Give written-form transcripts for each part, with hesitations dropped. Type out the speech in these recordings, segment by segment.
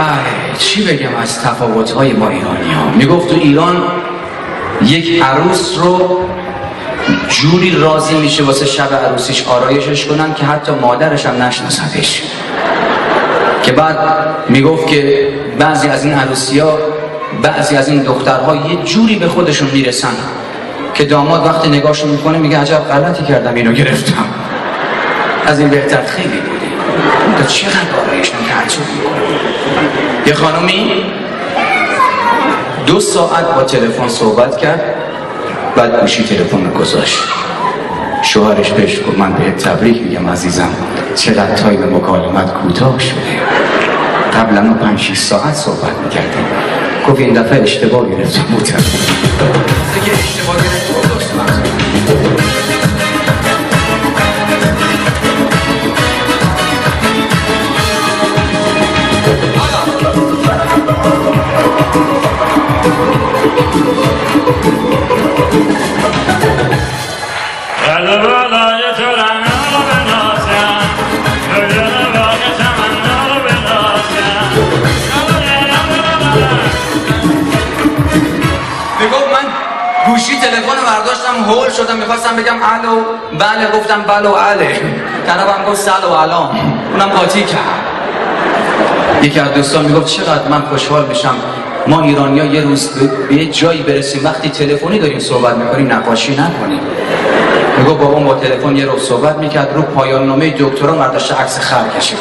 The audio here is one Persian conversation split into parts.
بله چی بگم از تفاوت‌های ما ایرانی‌ها. میگفت تو ایران یک عروس رو جوری راضی میشه واسه شب عروسیش آرایشش کنن که حتی مادرش هم نشناسدش. که بعد میگفت که بعضی از این عروسی‌ها، بعضی از این دخترها یه جوری به خودشون میرسن که داماد وقتی نگاهشون میکنه میگه عجب غلطی کردم اینو گرفتم. از این بهتر خیلی بوده. تو چقدر آرایشون تعجب میکنه. یه خانومی 2 ساعت با تلفن صحبت کرد، بعد گوشی تلفن رو گذاشت. شوهرش بهش گفت من بهت تبریک میگم عزیزم، چقدر تایم مکالمت کوتاه شده. قبلا ما 5-6 ساعت صحبت میکردیم. گفت این دفعه اشتباه گرفتم بود. دیگه اشتباه گرفتم دوست. گوشی تلفن برداشتم هول شدم، میخواستم بگم الو بله، گفتم بله و اله، طرفم گفت سل و علام، اونم قاطی کرد. یکی از دوستان میگفت چقدر من خوشحال میشم ما ایرانی‌ها یه روز به یه جایی برسیم وقتی تلفنی داریم صحبت میکنیم نقاشی نکنیم. میگفت بابام با تلفن یه رو صحبت میکرد، رو پایان نامه دکترا برداشته عکس خر کشید.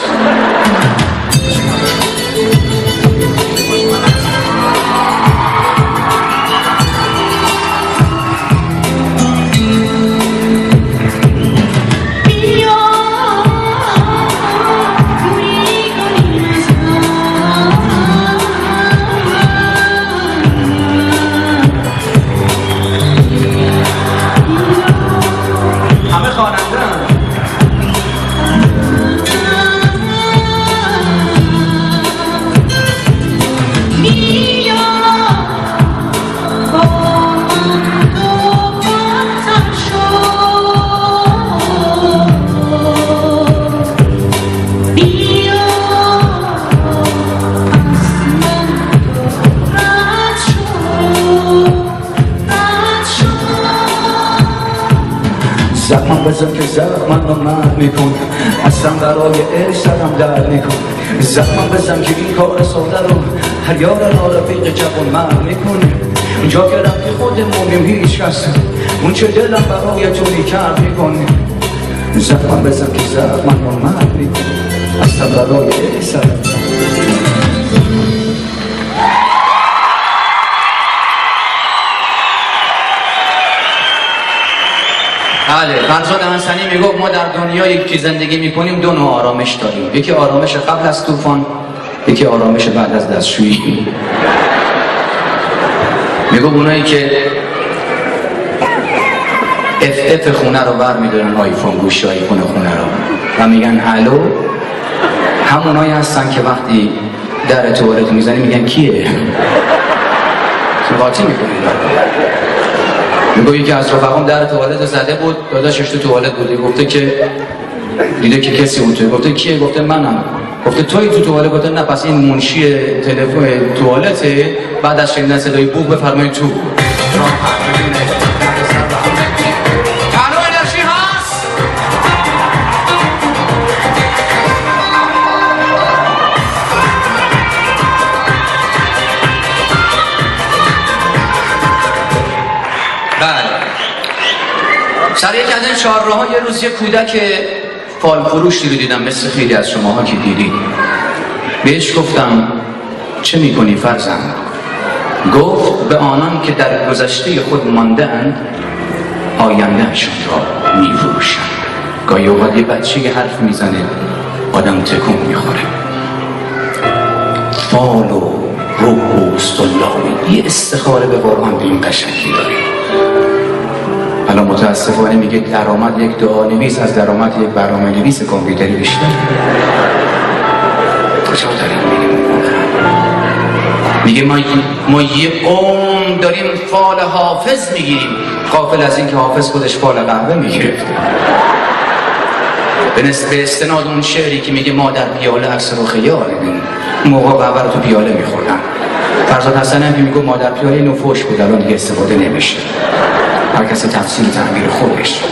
زخم بزن که زخم رو مرد میکن، اصلا برای عشقم درد میکن. زخم بزن که این کار ساده رو هر یار رفیق جوان مرد میکنه. اونجا که رفتی خودمونیم هیچ کس اون چه دلم برای تو میکرد میکنه. زخم بزن که زخم رو مرد میکن، اصلا برای عشقم. بله، فرزاد حسنی میگفت ما در دنیایی که زندگی میکنیم 2 نوع آرامش داریم. یکی آرامش قبل از طوفان، یکی آرامش بعد از دستشویی. میگفت اونایی که اف خونه رو برمیدارن، آیفون گوشی آیفون خونه رو و میگن الو، همونایی هستن که وقتی در توالت میزنی میگن کیه؟ قاطی میکنی. میگه یکی از رفقام در توالت زده بود، داداشش تو توالت بوده، گفته که دیده که کسی اون توی، گفته کیه؟ گفته منم. گفته توی تو توالت؟ گفته نه پس این منشی تلفن توالته. بعد از شنیدن صدای بوق بفرمایید تو. سر یک از این چهارراه‌ها یه روز یه کودک فال فروشی رو دیدم، مثل خیلی از شماها که دیدید. بهش گفتم چه میکنی فرزند؟ گفت به آنان که در گذشته خود مانده‌اند آیندهشون را میفروشند. گاهی اوقات یه بچه یه حرف میزنه آدم تکون میخوره. فال و روح و استالله، یه استخاره به قرآن به این قشنگی داره. حالا متاسفانه میگه درآمد یک دعانویس از درآمد یک برنامه‌نویس کامپیوتری بیشتر. کجا داریم میگه ما یه عمر داریم فال حافظ میگیریم، غافل از این که حافظ خودش فال قهوه میگرفته. به استناد اون شعری که میگه ما در پیاله عکس رو خیال موقع قهوه رو تو پیاله میخوردن. فرزاد حسن هم میگه مادر پیاله اینو فوش بود، الان دیگه استفاده نمیشه. هر کسی تفسیر تعبیر خودش.